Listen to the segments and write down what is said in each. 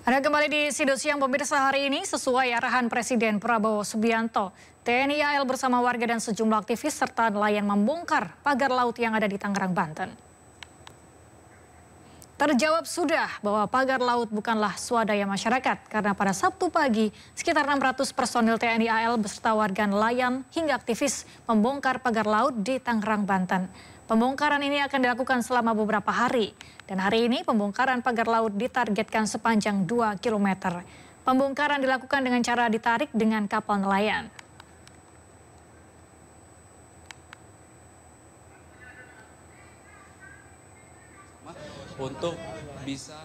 Ada kembali di Sido Siang pemirsa hari ini sesuai arahan Presiden Prabowo Subianto. TNI AL bersama warga dan sejumlah aktivis serta nelayan membongkar pagar laut yang ada di Tangerang, Banten. Terjawab sudah bahwa pagar laut bukanlah swadaya masyarakat karena pada Sabtu pagi sekitar 600 personil TNI AL beserta warga nelayan hingga aktivis membongkar pagar laut di Tangerang, Banten. Pembongkaran ini akan dilakukan selama beberapa hari. Dan hari ini pembongkaran pagar laut ditargetkan sepanjang 2 km. Pembongkaran dilakukan dengan cara ditarik dengan kapal nelayan. Untuk bisa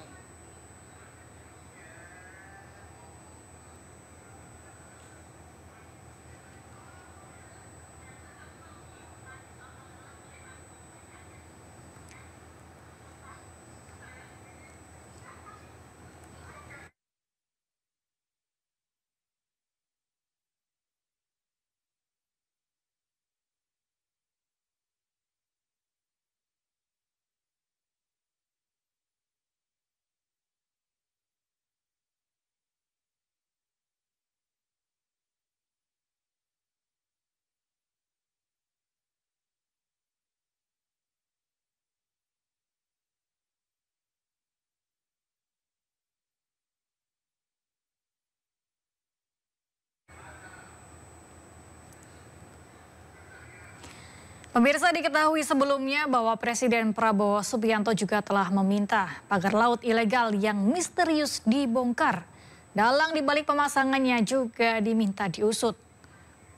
Pemirsa, diketahui sebelumnya bahwa Presiden Prabowo Subianto juga telah meminta pagar laut ilegal yang misterius dibongkar. Dalang dibalik pemasangannya juga diminta diusut.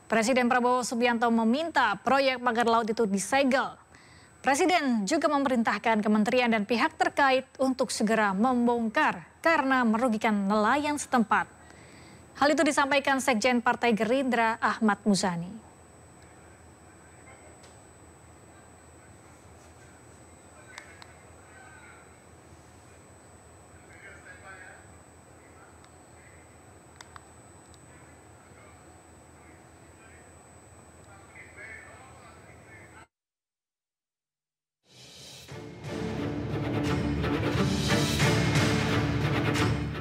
Presiden Prabowo Subianto meminta proyek pagar laut itu disegel. Presiden juga memerintahkan kementerian dan pihak terkait untuk segera membongkar karena merugikan nelayan setempat. Hal itu disampaikan Sekjen Partai Gerindra Ahmad Muzani.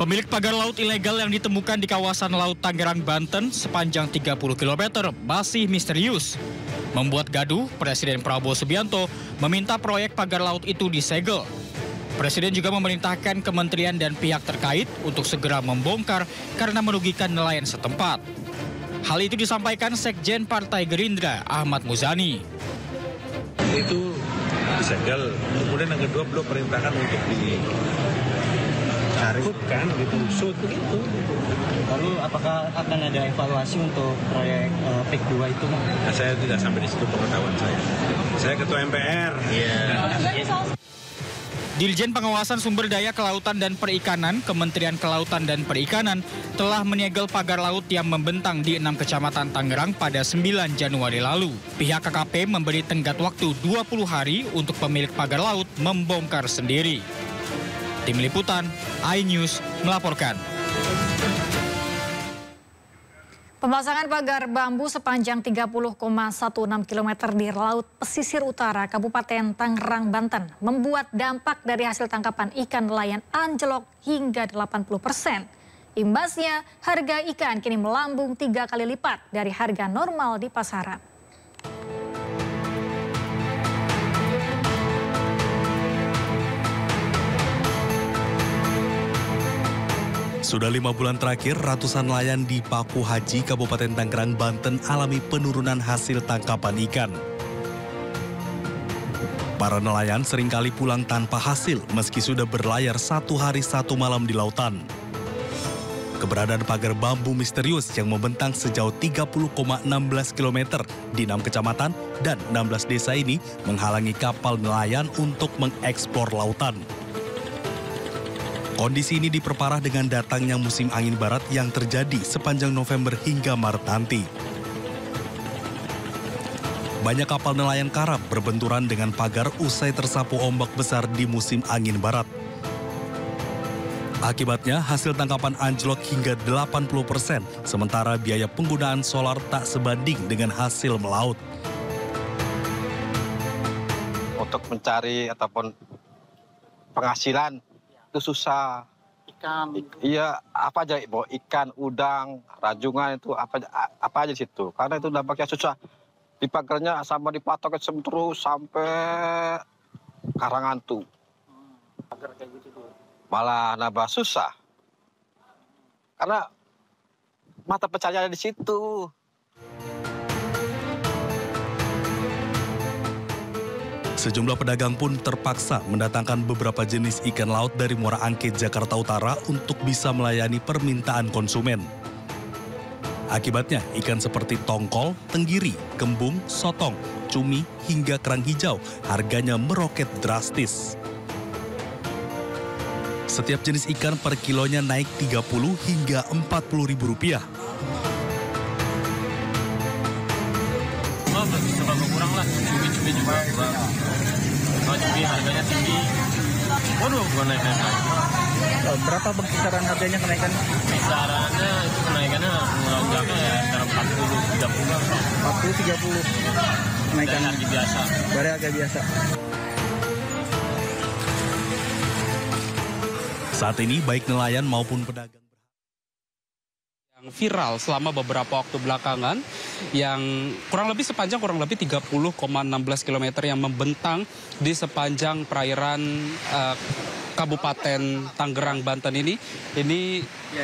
Pemilik pagar laut ilegal yang ditemukan di kawasan Laut Tangerang, Banten sepanjang 30 km masih misterius. Membuat gaduh, Presiden Prabowo Subianto meminta proyek pagar laut itu disegel. Presiden juga memerintahkan kementerian dan pihak terkait untuk segera membongkar karena merugikan nelayan setempat. Hal itu disampaikan Sekjen Partai Gerindra Ahmad Muzani. Itu disegel, kemudian yang kedua belum perintahkan untuk kan gitu, shoot gitu. Lalu apakah akan ada evaluasi untuk proyek PIK 2 itu? Nah, saya tidak sampai di situ pengetahuan saya. Saya ketua MPR. Dirjen Pengawasan Sumber Daya Kelautan dan Perikanan, Kementerian Kelautan dan Perikanan telah menyegel pagar laut yang membentang di 6 kecamatan Tangerang pada 9 Januari lalu. Pihak KKP memberi tenggat waktu 20 hari untuk pemilik pagar laut membongkar sendiri. Tim Liputan, iNews melaporkan. Pemasangan pagar bambu sepanjang 30,16 km di Laut Pesisir Utara, Kabupaten Tangerang, Banten membuat dampak dari hasil tangkapan ikan nelayan anjlok hingga 80%. Imbasnya, harga ikan kini melambung 3 kali lipat dari harga normal di pasaran. Sudah 5 bulan terakhir, ratusan nelayan di Paku Haji, Kabupaten Tangerang, Banten alami penurunan hasil tangkapan ikan. Para nelayan seringkali pulang tanpa hasil meski sudah berlayar 1 hari 1 malam di lautan. Keberadaan pagar bambu misterius yang membentang sejauh 30,16 km di 6 kecamatan dan 16 desa ini menghalangi kapal nelayan untuk mengeksplor lautan. Kondisi ini diperparah dengan datangnya musim angin barat yang terjadi sepanjang November hingga Maret nanti. Banyak kapal nelayan karam berbenturan dengan pagar usai tersapu ombak besar di musim angin barat. Akibatnya hasil tangkapan anjlok hingga 80%, sementara biaya penggunaan solar tak sebanding dengan hasil melaut. Untuk mencari ataupun penghasilan itu susah. ikan. Iya, apa aja, bawa ikan, udang, rajungan itu apa aja di situ. Karena itu dampaknya susah. Dipagernya sama dipatoknya terus sampai Karangantu. Pagar kayak gitu tuh. Malah nambah susah. Karena mata pencaharian di situ. Sejumlah pedagang pun terpaksa mendatangkan beberapa jenis ikan laut dari Muara Angke, Jakarta Utara untuk bisa melayani permintaan konsumen. Akibatnya, ikan seperti tongkol, tenggiri, kembung, sotong, cumi, hingga kerang hijau harganya meroket drastis. Setiap jenis ikan per kilonya naik 30 hingga 40 ribu rupiah. Coba kurang lah, cumi-cumi juga kurang. Kalau cumi harganya tinggi. Waduh, gua naik-naik lagi. Berapa kisaran harganya kenaikan? Kisarannya itu kenaikannya melonjaknya ya antara 40-30 kenaikan harga biasa. dari harga biasa. Saat ini baik nelayan maupun pedagang yang viral selama beberapa waktu belakangan yang kurang lebih 30,16 km yang membentang di sepanjang perairan Kabupaten Tangerang, Banten ini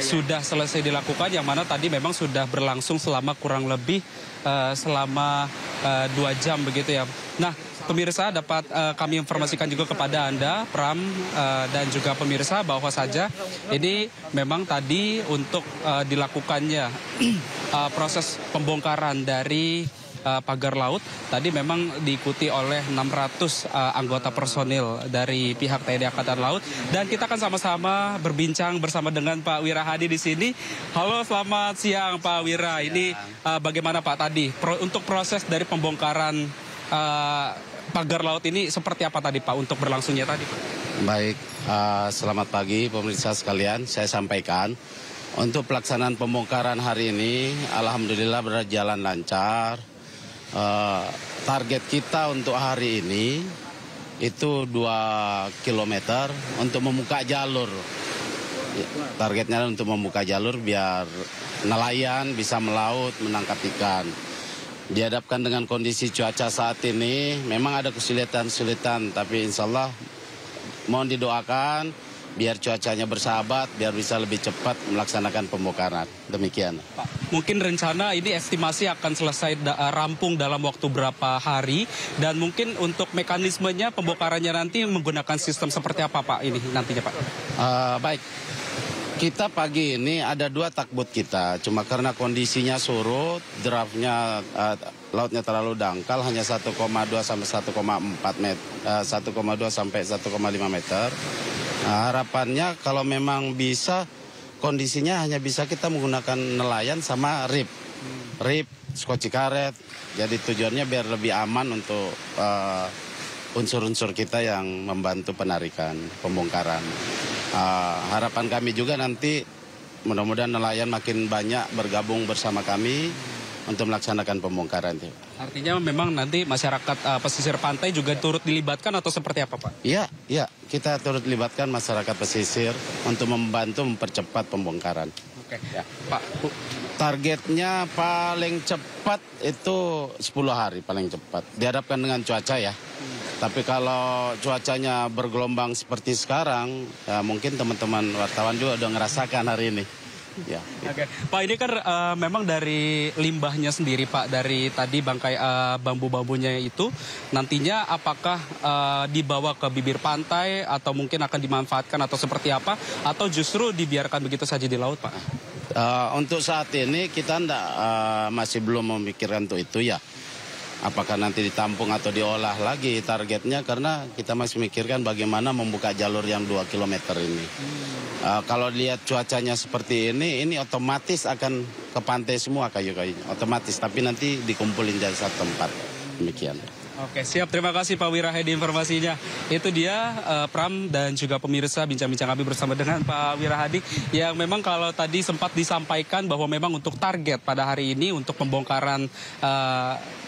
sudah selesai dilakukan, yang mana tadi memang sudah berlangsung selama kurang lebih selama 2 jam begitu ya. Nah, pemirsa, dapat kami informasikan juga kepada Anda, Pram dan juga pemirsa, bahwa saja ini memang tadi untuk dilakukannya proses pembongkaran dari pagar laut tadi memang diikuti oleh 600 anggota personil dari pihak TNI Angkatan Laut, dan kita akan sama-sama berbincang bersama dengan Pak Wira Hadi di sini. Halo, selamat siang Pak Wira. Ini bagaimana Pak tadi untuk proses dari pembongkaran pagar laut ini seperti apa tadi Pak untuk berlangsungnya tadi Pak? Baik, selamat pagi pemirsa sekalian. Saya sampaikan untuk pelaksanaan pembongkaran hari ini alhamdulillah berjalan lancar. Target kita untuk hari ini itu 2 km untuk membuka jalur. Targetnya untuk membuka jalur biar nelayan bisa melaut menangkap ikan. Dihadapkan dengan kondisi cuaca saat ini, memang ada kesulitan-kesulitan, tapi insya Allah mohon didoakan biar cuacanya bersahabat, biar bisa lebih cepat melaksanakan pembongkaran. Demikian. Pak, mungkin rencana ini estimasi akan selesai rampung dalam waktu berapa hari, dan mungkin untuk mekanismenya pembongkarannya nanti menggunakan sistem seperti apa Pak ini nantinya Pak? Baik. Kita pagi ini ada 2 takbut kita, cuma karena kondisinya surut, draftnya lautnya terlalu dangkal, hanya 1,2 sampai 1,4 meter, 1,2 sampai 1,5 meter. Harapannya kalau memang bisa, kondisinya hanya bisa kita menggunakan nelayan sama rip, skoci karet. Jadi tujuannya biar lebih aman untuk unsur-unsur kita yang membantu penarikan, pembongkaran. Harapan kami juga nanti mudah-mudahan nelayan makin banyak bergabung bersama kami untuk melaksanakan pembongkaran itu. Artinya memang nanti masyarakat pesisir pantai juga turut dilibatkan atau seperti apa Pak? Iya, kita turut libatkan masyarakat pesisir untuk membantu mempercepat pembongkaran. Oke, ya. Pak. Targetnya paling cepat itu 10 hari paling cepat. Dihadapkan dengan cuaca ya. Tapi kalau cuacanya bergelombang seperti sekarang, ya mungkin teman-teman wartawan juga udah ngerasakan hari ini. Ya. Oke. Pak, ini kan memang dari limbahnya sendiri Pak, dari tadi bangkai bambu-bambunya itu, nantinya apakah dibawa ke bibir pantai atau mungkin akan dimanfaatkan atau seperti apa, atau justru dibiarkan begitu saja di laut Pak? Untuk saat ini kita masih belum memikirkan untuk itu ya. Apakah nanti ditampung atau diolah lagi targetnya, karena kita masih memikirkan bagaimana membuka jalur yang 2 km ini. Kalau lihat cuacanya seperti ini otomatis akan ke pantai semua kayu-kayunya, otomatis. Tapi nanti dikumpulin dari satu tempat, demikian. Oke, siap. Terima kasih Pak Wira Hadi informasinya. Itu dia Pram dan juga pemirsa bincang-bincang kami bersama dengan Pak Wira Hadi, yang memang kalau tadi sempat disampaikan bahwa memang untuk target pada hari ini untuk pembongkaran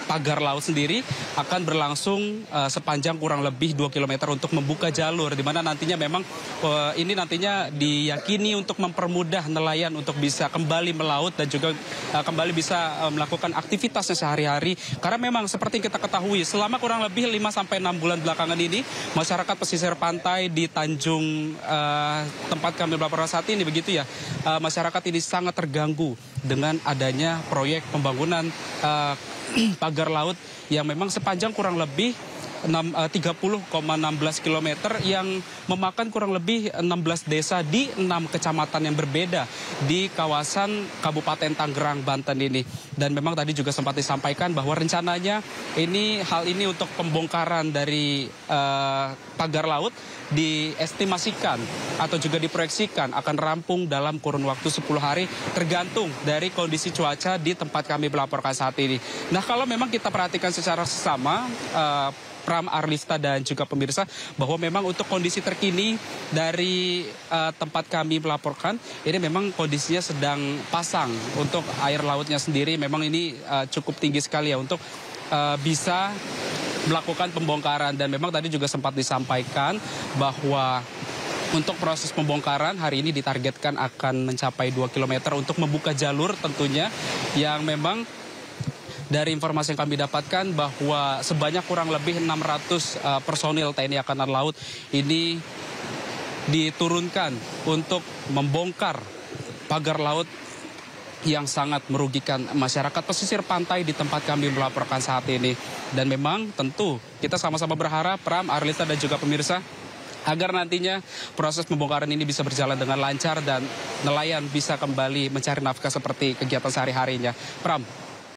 pagar laut sendiri akan berlangsung sepanjang kurang lebih 2 km untuk membuka jalur, di mana nantinya memang ini nantinya diyakini untuk mempermudah nelayan untuk bisa kembali melaut dan juga kembali bisa melakukan aktivitasnya sehari-hari. Karena memang seperti kita ketahui, selama kurang lebih 5-6 bulan belakangan ini, masyarakat pesisir pantai di Tanjung tempat kami melaporkan saat ini begitu ya, masyarakat ini sangat terganggu dengan adanya proyek pembangunan pagar laut yang memang sepanjang kurang lebih 30,16 km yang memakan kurang lebih 16 desa di 6 kecamatan yang berbeda di kawasan Kabupaten Tangerang, Banten ini. Dan memang tadi juga sempat disampaikan bahwa rencananya hal ini untuk pembongkaran dari pagar laut diestimasikan atau juga diproyeksikan akan rampung dalam kurun waktu 10 hari tergantung dari kondisi cuaca di tempat kami melaporkan saat ini. Nah, kalau memang kita perhatikan secara sesama, Pram, Arlista dan juga pemirsa, bahwa memang untuk kondisi terkini dari tempat kami melaporkan, ini memang kondisinya sedang pasang. Untuk air lautnya sendiri memang ini cukup tinggi sekali ya untuk bisa melakukan pembongkaran. Dan memang tadi juga sempat disampaikan bahwa untuk proses pembongkaran hari ini ditargetkan akan mencapai 2 km untuk membuka jalur tentunya, yang memang dari informasi yang kami dapatkan bahwa sebanyak kurang lebih 600 personil TNI Angkatan Laut ini diturunkan untuk membongkar pagar laut yang sangat merugikan masyarakat pesisir pantai di tempat kami melaporkan saat ini. Dan memang tentu kita sama-sama berharap, Pram, Arlista dan juga pemirsa, agar nantinya proses pembongkaran ini bisa berjalan dengan lancar dan nelayan bisa kembali mencari nafkah seperti kegiatan sehari-harinya. Pram.